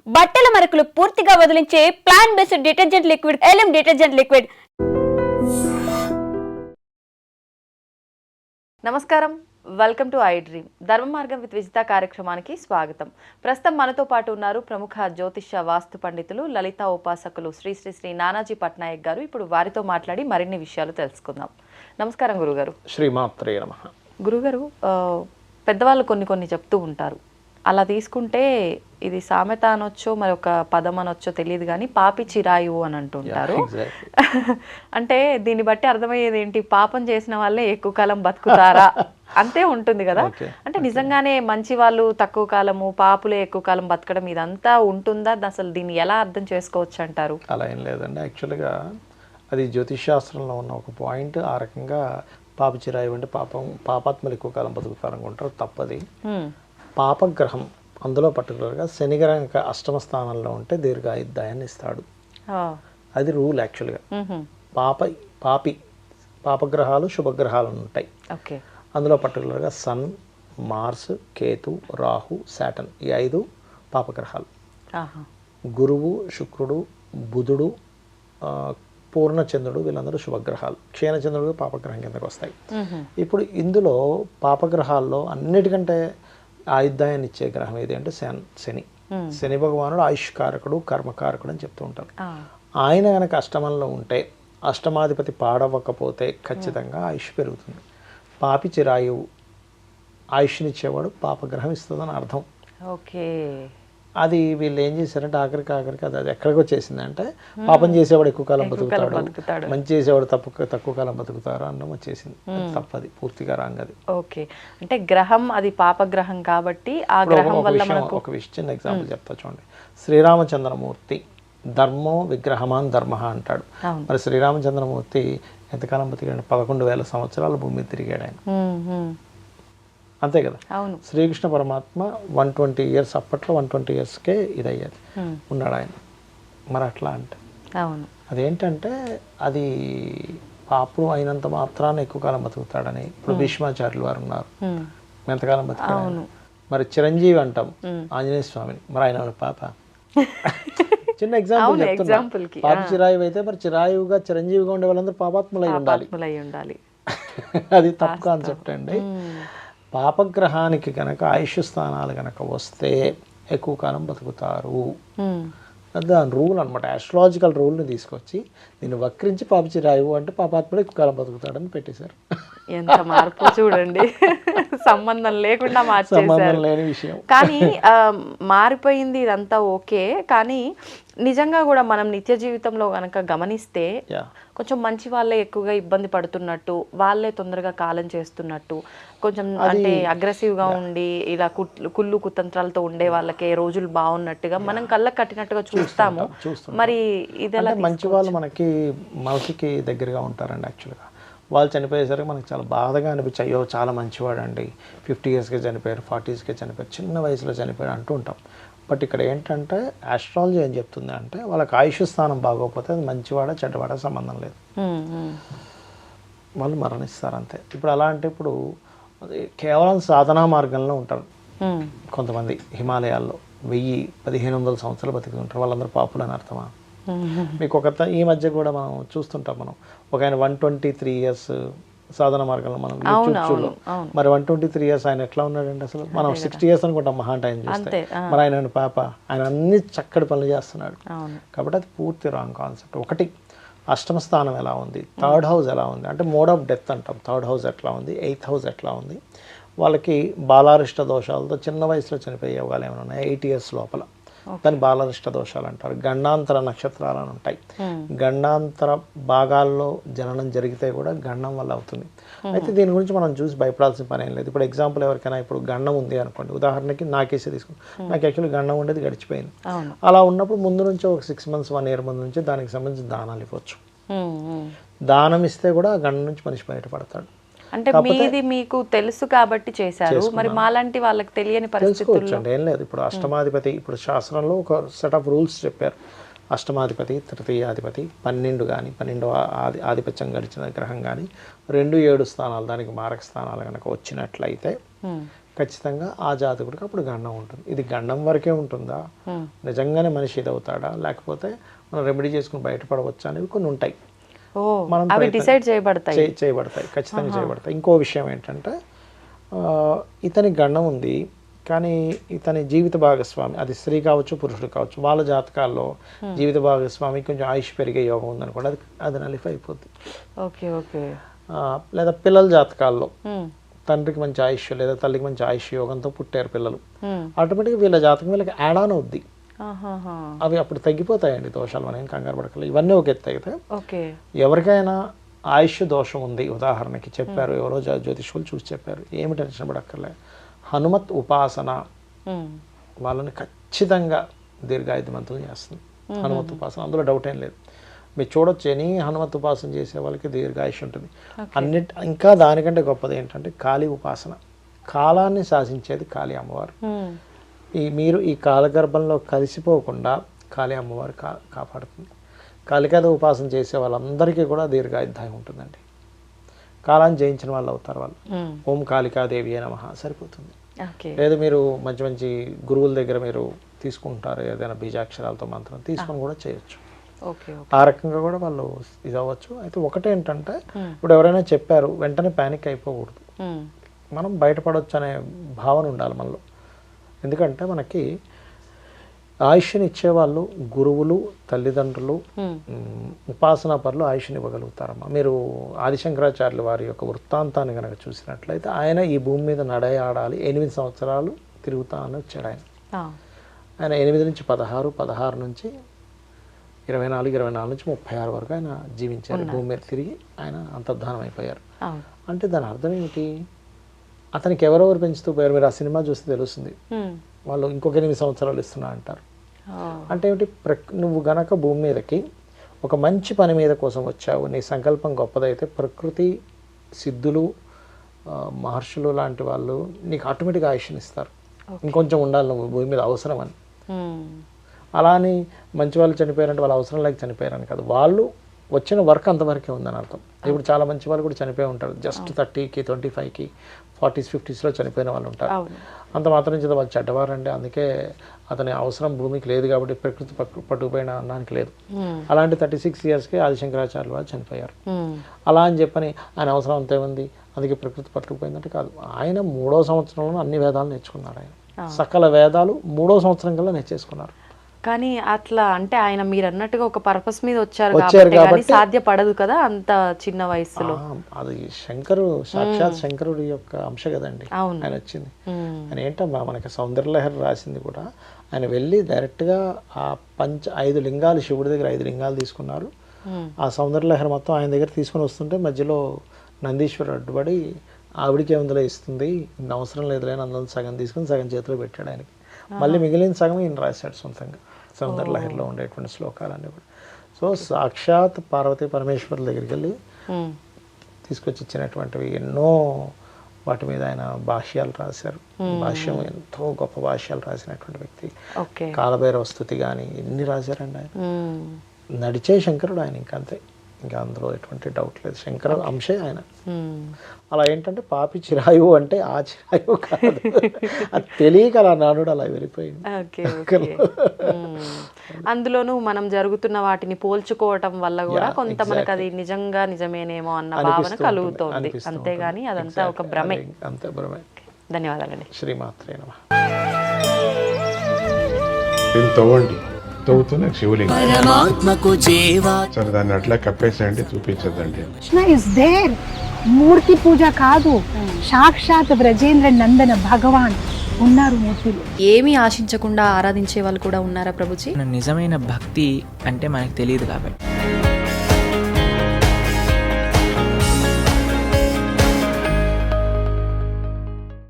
బట్టల మరకలు పూర్తిగా వదిలించే plant based detergent liquid Elim detergent liquid. నమస్కారం, వెల్కమ్ టు ఐ డ్రీమ్. ధర్మ మార్గం విత్ విజిత కార్యక్రమానికి స్వాగతం. ప్రస్తుతం మనతో పాటు ఉన్నారు ప్రముఖ జ్యోతిష్య వాస్తు పండితులు, లలిత ఉపాసకులు శ్రీ శ్రీ శ్రీ నానాజీ పట్నాయక్ గారు. ఇప్పుడు వారితో మాట్లాడి మరిన్ని విషయాలు తెలుసుకుందాం. నమస్కారం గురుగారు. శ్రీమాత్రే నమః. గురుగారు, పెద్దవాళ్ళు కొన్ని చెప్తూ ఉంటారు. అలా తీసుకుంటే ఇది సామెత అనొచ్చో మరి ఒక పదం అనొచ్చో తెలియదు, కానీ పాపి చిరాయువు అని అంటుంటారు. అంటే దీన్ని బట్టి అర్థమయ్యేది ఏంటి? పాపం చేసిన వాళ్ళే ఎక్కువ కాలం బతుకుతారా? అంతే ఉంటుంది కదా. అంటే నిజంగానే మంచి వాళ్ళు తక్కువ కాలము, పాపులే ఎక్కువ కాలం బతకడం ఇదంతా ఉంటుందా? అసలు దీన్ని ఎలా అర్థం చేసుకోవచ్చు అంటారు? అలా ఏం లేదండి. యాక్చువల్గా అది జ్యోతిషాస్త్రంలో ఉన్న ఒక పాయింట్. ఆ రకంగా పాప చిరాయువు అంటే పాపాత్మలు ఎక్కువ కాలం బతుకుతారనుకుంటారు. తప్పది. పాపగ్రహం అందులో పర్టికులర్గా శనిగ్రహం అష్టమ స్థానంలో ఉంటే దీర్ఘాయుద్ధాయాన్ని ఇస్తాడు. అది రూల్ యాక్చువల్గా. పాపగ్రహాలు శుభగ్రహాలు ఉంటాయి. అందులో పర్టికులర్గా sun, Mars, Ketu, Rahu, Saturn, ఈ 5 పాపగ్రహాలు. గురువు, శుక్రుడు, బుధుడు, పూర్ణచంద్రుడు వీళ్ళందరూ శుభగ్రహాలు. క్షీణచంద్రుడు పాపగ్రహం కిందకు వస్తాయి. ఇప్పుడు ఇందులో పాపగ్రహాల్లో అన్నిటికంటే ఆయుద్ధాయాన్ని ఇచ్చే గ్రహం ఏది అంటే శని. శని భగవానుడు ఆయుష్కారకుడు, కర్మకారకుడు అని చెప్తూ ఉంటారు. ఆయన కనుక అష్టమంలో ఉంటే, అష్టమాధిపతి పాడవకపోతే ఖచ్చితంగా ఆయుష్ పెరుగుతుంది. పాపి చిరాయువు ఆయుష్నిచ్చేవాడు పాపగ్రహం ఇస్తుందని అర్థం. ఓకే. అది వీళ్ళు ఏం చేశారంటే ఆఖరికి అది ఎక్కడికి వచ్చేసిందంటే, పాపం చేసేవాడు ఎక్కువ కాలం బతుకుతాడు, మంచి చేసేవాడు తక్కువ కాలం బతుకుతారు అన్నం వచ్చేసింది. తప్పది, పూర్తిగా రాంగ్ అది. ఓకే. అంటే గ్రహం అది పాపగ్రహం కాబట్టి ఆ గ్రహం వల్ల మనకు ఒక చిన్న ఎగ్జాంపుల్ చెప్తా చూడండి. శ్రీరామచంద్రమూర్తి ధర్మో విగ్రహమాన్ ధర్మ అంటాడు. మరి శ్రీరామచంద్రమూర్తి ఎంతకాలం బతికాడు? 11,000 సంవత్సరాలు భూమి మీద తిరిగాడు ఆయన. అంతే కదా. శ్రీకృష్ణ పరమాత్మ 120 ఇయర్స్, అప్పట్లో 120 ఇయర్స్కే ఇదయ్యేది ఉన్నాడు ఆయన. మరి అట్లా అంటే అదేంటంటే అది పాపుడు అయినంత మాత్రాన ఎక్కువ కాలం బతుకుతాడని. ఇప్పుడు భీష్మాచార్యులు వారు ఉన్నారు, ఎంతకాలం బతికాడు. మరి చిరంజీవి అంటాం ఆంజనేయ స్వామిని, మరి ఆయన పాప. చిన్న ఎగ్జాంపుల్ చెప్తున్నా. పాప చిరాయువు అయితే మరి చిరాయువుగా చిరంజీవిగా ఉండే వాళ్ళందరూ పాపాత్ములై ఉండాలి. అది తప్పు కాన్సెప్ట్ అండి. పాపగ్రహానికి కనుక ఆయుష్ స్థానాలు కనుక వస్తే ఎక్కువ కాలం బతుకుతారు. దాని రూల్ అనమాట. ఆస్ట్రాలజికల్ రూల్ని తీసుకొచ్చి దీన్ని వక్రించి పాప చిరాయువు అంటే పాపాత్ముడు ఎక్కువ కాలం బతుకుతాడని పెట్టేశారు. ఎంత మార్పు చూడండి. సంబంధం లేకుండా సంబంధం లేని విషయం. కానీ మారిపోయింది ఇదంతా ఓకే. కానీ నిజంగా కూడా మనం నిత్య జీవితంలో గనక గమనిస్తే కొంచెం మంచి వాళ్ళే ఎక్కువగా ఇబ్బంది పడుతున్నట్టు, వాళ్ళే తొందరగా కాలం చేస్తున్నట్టు, కొంచెం అంటే అగ్రెసివ్గా ఉండి ఇలా కుళ్ళు కుతంత్రాలతో ఉండే వాళ్ళకే రోజులు బాగున్నట్టుగా మనం కళ్ళకు కట్టినట్టుగా చూస్తాము. మరి ఇదెలా? మంచి వాళ్ళు మనసుకి దగ్గరగా ఉంటారండి. యాక్చువల్గా వాళ్ళు చనిపోయేసరికి మనకి చాలా బాధగా అనిపించాయి. అయ్యో చాలా మంచివాడు అండి, 50 ఇయర్స్కే చనిపోయారు, 40స్కే చనిపోయారు, చిన్న వయసులో చనిపోయారు అంటూ ఉంటాం. బట్ ఇక్కడ ఏంటంటే ఆస్ట్రాలజీ ఏం చెప్తుంది అంటే, వాళ్ళకి ఆయుష్ స్థానం బాగోకపోతే అది మంచివాడ చెడ్డవాడ సంబంధం లేదు, వాళ్ళు మరణిస్తారు అంతే. ఇప్పుడు అలా అంటే ఇప్పుడు కేవలం సాధనా మార్గంలో ఉంటారు కొంతమంది. హిమాలయాల్లో 1000-1500 సంవత్సరాలు బతుకుతుంటారు. వాళ్ళందరూ పాపులు అని అర్థమా? మీకు ఈ మధ్య కూడా మనం చూస్తుంటాం. ఒక ఆయన 123 ఇయర్స్ సాధన మార్గంలో మనం చూడలో. మరి 123 ఇయర్స్ ఆయన ఎట్లా ఉన్నాడండి? అసలు మనం 60 ఇయర్స్ అనుకుంటాం మహా అంటే ఆయన చూస్తే. మరి ఆయన పాప, ఆయన అన్ని చక్కటి పనులు చేస్తున్నాడు. కాబట్టి అది పూర్తి రాంగ్ కాన్సెప్ట్. ఒకటి, అష్టమ స్థానం ఎలా ఉంది, థర్డ్ హౌస్ ఎలా ఉంది అంటే మోడ్ ఆఫ్ డెత్ అంటాం. థర్డ్ హౌస్ ఎట్లా ఉంది, 8th హౌస్ ఎట్లా ఉంది. వాళ్ళకి బాలారిష్ట దోషాలతో చిన్న వయసులో చనిపోయే యోగాలు ఏమైనా ఉన్నాయి 8 ఇయర్స్ లోపల, దాన్ని బాలారిష్ట దోషాలు అంటారు. గండాంతర నక్షత్రాలు అని ఉంటాయి. గండాంతర భాగాల్లో జననం జరిగితే కూడా గండం వల్ల అవుతుంది. అయితే దీని గురించి మనం చూసి భయపడాల్సిన పని ఏం లేదు. ఇప్పుడు ఎగ్జాంపుల్ ఎవరికైనా ఇప్పుడు గండం ఉంది అనుకోండి, ఉదాహరణకి నాకేసే తీసుకుంటాం. నాకు యాక్చువల్లీ గండం ఉండేది, గడిచిపోయింది. అలా ఉన్నప్పుడు ముందు నుంచి ఒక 6 months 1 year ముందు నుంచి దానికి సంబంధించి దానాలు ఇవ్వచ్చు. దానం ఇస్తే కూడా ఆ గండం నుంచి మనిషి బయటపడతాడు. అంటే మీది మీకు తెలుసు కాబట్టి చేశారు. మరి మాలాంటి వాళ్ళకి తెలియని పరిస్థితుల్లో ఏం లేదు. ఇప్పుడు అష్టమాధిపతి, ఇప్పుడు శాస్త్రంలో ఒక సెట్ ఆఫ్ రూల్స్ చెప్పారు. అష్టమాధిపతి, తృతీయాధిపతి, 12 కానీ 12వ ఆధిపత్యం గడిచిన గ్రహం కానీ 2-7 స్థానాలు దానికి మారక స్థానాలు కనుక వచ్చినట్లయితే ఖచ్చితంగా ఆ జాతకుడికి అప్పుడు గండం ఉంటుంది. ఇది గండం వరకే ఉంటుందా, నిజంగానే మనిషి ఇది అవుతాడా, లేకపోతే మనం రెమెడీ చేసుకుని బయటపడవచ్చా అనేవి కొన్ని ఉంటాయి. మనం అవి డిసైడ్ చేయబడతాయి. ఖచ్చితంగా చేయబడతాయి. ఇంకో విషయం ఏంటంటే ఇతని గండం ఉంది కానీ ఇతని జీవిత భాగస్వామి, అది స్త్రీ కావచ్చు పురుషుడు కావచ్చు, వాళ్ళ జాతకాల్లో జీవిత భాగస్వామి కొంచెం ఆయుష్ పెరిగే యోగం ఉందనుకోండి, అది నలిఫ్ అయిపోద్ది. Okay okay. లేదా పిల్లల జాతకాల్లో తండ్రికి మంచి ఆయుష్ లేదా తల్లికి మంచి ఆయుష్ యోగంతో పుట్టారు పిల్లలు, ఆటోమేటిక్గా వీళ్ళ జాతకం వీళ్ళకి యాడ్ ఆన్ అవుద్ది. అవి అప్పుడు తగ్గిపోతాయండి దోషాలు, మనం ఏం కంగారు పడకలేదు. ఇవన్నీ ఒక ఎత్తు అయితే ఎవరికైనా ఆయుష్ దోషం ఉంది, ఉదాహరణకి చెప్పారు ఎవరో జ్యోతిష్యులు చూసి చెప్పారు, ఏమి టెన్షన్ పడక్కర్లే, హనుమత్ ఉపాసన వాళ్ళని ఖచ్చితంగా దీర్ఘాయుధమంతులు చేస్తుంది. హనుమత్ ఉపాసన, అందులో డౌట్ ఏం లేదు. మీరు చూడొచ్చు, ఎనీ హనుమత్ ఉపాసన చేసే వాళ్ళకి దీర్ఘాయుష్ ఉంటుంది. ఇంకా దానికంటే గొప్పది ఏంటంటే కాళీ ఉపాసన. కాలాన్ని శాసించేది కాళీ అమ్మవారు. మీరు ఈ కాలగర్భంలో కలిసిపోకుండా కాళీ అమ్మవారు కాపాడుతుంది. కాళికాద ఉపాసన చేసే వాళ్ళందరికీ కూడా దీర్ఘాయుద్ధాయం ఉంటుందండి. కాలాన్ని జయించిన వాళ్ళు అవుతారు వాళ్ళు. ఓం కాళికాదేవి నమః సరిపోతుంది. లేదు మీరు మంచి మంచి గురువుల దగ్గర మీరు తీసుకుంటారు, ఏదైనా బీజాక్షరాలతో మంత్రం తీసుకొని కూడా చేయొచ్చు. ఆ రకంగా కూడా వాళ్ళు ఇది అవ్వచ్చు. అయితే ఒకటేంటంటే ఇప్పుడు ఎవరైనా చెప్పారు వెంటనే ప్యానిక్ అయిపోకూడదు, మనం బయటపడవచ్చు అనే భావన ఉండాలి మనలో. ఎందుకంటే మనకి ఆయుష్ని ఇచ్చేవాళ్ళు గురువులు, తల్లిదండ్రులు, ఉపాసనా పరులు ఆయుష్ని ఇవ్వగలుగుతారమ్మా. మీరు ఆదిశంకరాచార్యుల వారి యొక్క వృత్తాంతాన్ని కనుక చూసినట్లయితే ఆయన ఈ భూమి మీద నడయాడాలి 8 సంవత్సరాలు తిరుగుతానని వచ్చాడు ఆయన. ఆయన 8 నుంచి 16, 16 నుంచి 24, 24 నుంచి 36 వరకు ఆయన జీవించారు. భూమి మీద తిరిగి ఆయన అంతర్ధానం అయిపోయారు. అంటే దాని అర్థం ఏమిటి, అతనికి ఎవరెవరు పెంచుతూ పోయారు. మీరు ఆ సినిమా చూస్తే తెలుస్తుంది, వాళ్ళు ఇంకొక 8 సంవత్సరాలు ఇస్తున్నా అంటారు. అంటే ఏమిటి, నువ్వు గనక భూమి మీదకి ఒక మంచి పని మీద కోసం వచ్చావు, నీ సంకల్పం గొప్పదైతే ప్రకృతి సిద్ధులు, మహర్షులు లాంటి వాళ్ళు నీకు ఆటోమేటిక్గా ఆయుష్ని ఇస్తారు. ఇంకొంచెం ఉండాలి నువ్వు భూమి మీద అవసరం అని. అలా అని మంచి వాళ్ళు చనిపోయారంటే వాళ్ళ అవసరం లేక చనిపోయారని కాదు, వాళ్ళు వచ్చిన వర్క్ అంతవరకే ఉందని అర్థం. ఇప్పుడు చాలా మంచి వాళ్ళు కూడా చనిపోయి ఉంటారు, జస్ట్ 30కి 25కి 40s 50sలో చనిపోయిన వాళ్ళు ఉంటారు. అంత మాత్రం చేత వాళ్ళు చెడ్డవారండి, అందుకే అతని అవసరం భూమికి లేదు కాబట్టి ప్రకృతి పట్టుకుపోయిన అన్నానికి లేదు. అలాంటి 36 yearsకి ఆదిశంకరాచార్యులు వాళ్ళు చనిపోయారు. అలా అని చెప్పని ఆయన అవసరం అంతే ఉంది అందుకే ప్రకృతి పట్టుకుపోయిందంటే కాదు. ఆయన 3వ సంవత్సరంలో అన్ని వేదాలు నేర్చుకున్నారు. ఆయన సకల వేదాలు 3వ సంవత్సరం కల్లా నేర్చేసుకున్నారు. కానీ అట్లా అంటే ఆయన మీరు అన్నట్టుగా ఒక పర్పస్ మీద వచ్చారు కాబట్టి సాధ్యపడదు కదా అంత చిన్న వయసులో. అది శంకరు, సాక్షాత్ శంకరుడి యొక్క అంశ కదండి ఆయన వచ్చింది. ఆయన ఏంటమ్మా మనకి సౌందర్యలహరి రాసింది కూడా, ఆయన వెళ్ళి డైరెక్ట్గా ఆ 5 లింగాలు, శివుడి దగ్గర 5 లింగాలు తీసుకున్నారు. ఆ సౌందర్యలహరి మొత్తం ఆయన దగ్గర తీసుకుని వస్తుంటే మధ్యలో నందీశ్వరుడు అడ్డుపడి ఆవిడికి ఏముందులో ఇస్తుంది, ఇన్ని అవసరం లేదు లేని అందులో సగం తీసుకుని సగం చేతిలో పెట్టాడు ఆయనకి. మళ్ళీ మిగిలిన సగం ఈయన రాశాడు సొంతంగా సౌందర్యలహరిలో ఉండేటువంటి శ్లోకాలన్నీ కూడా. సో సాక్షాత్ పార్వతీ పరమేశ్వరుల దగ్గరికి వెళ్ళి తీసుకొచ్చి ఇచ్చినటువంటివి ఎన్నో, వాటి మీద ఆయన భాష్యాలు రాశారు. భాష్యం ఎంతో గొప్ప భాష్యాలు రాసినటువంటి వ్యక్తి. కాలభైరవ స్తుతి కానీ ఎన్ని రాశారండి ఆయన. నడిచే శంకరుడు ఆయన, ఇంకంతే, ఇంకా అందులో ఎటువంటి డౌట్ లేదు, శంకర అంశే ఆయన. అలా ఏంటంటే పాపి చిరాయువు అంటే ఆ చిరాయువు కాదు, అది తెలియక అలా నాడు అలా వెళ్ళిపోయింది. అందులోనూ మనం జరుగుతున్న వాటిని పోల్చుకోవటం వల్ల కూడా కొంత మనకు అది నిజంగా నిజమేనేమో అన్న భావన కలుగుతోంది, అంతేగాని అదంతా ఒక భ్రమే. అంతే భ్రమే. ధన్యవాదాలండి. శ్రీమాత్రే నమః. తవ్వండి, తవ్వుతూనే శివలింగం సరే దాన్ని అట్లా కప్పేసేయండి, చూపించదండి. మూర్తి పూజ కాదు, సాక్షాత్ బ్రజేంద్ర నందన భగవాన్ ఉన్నారు మూర్తిలో. ఏమీ ఆశించకుండా ఆరాధించే వాళ్ళు కూడా ఉన్నారా ప్రభుజీ? నిజమైన భక్తి అంటే మనకు తెలియదు కాబట్టి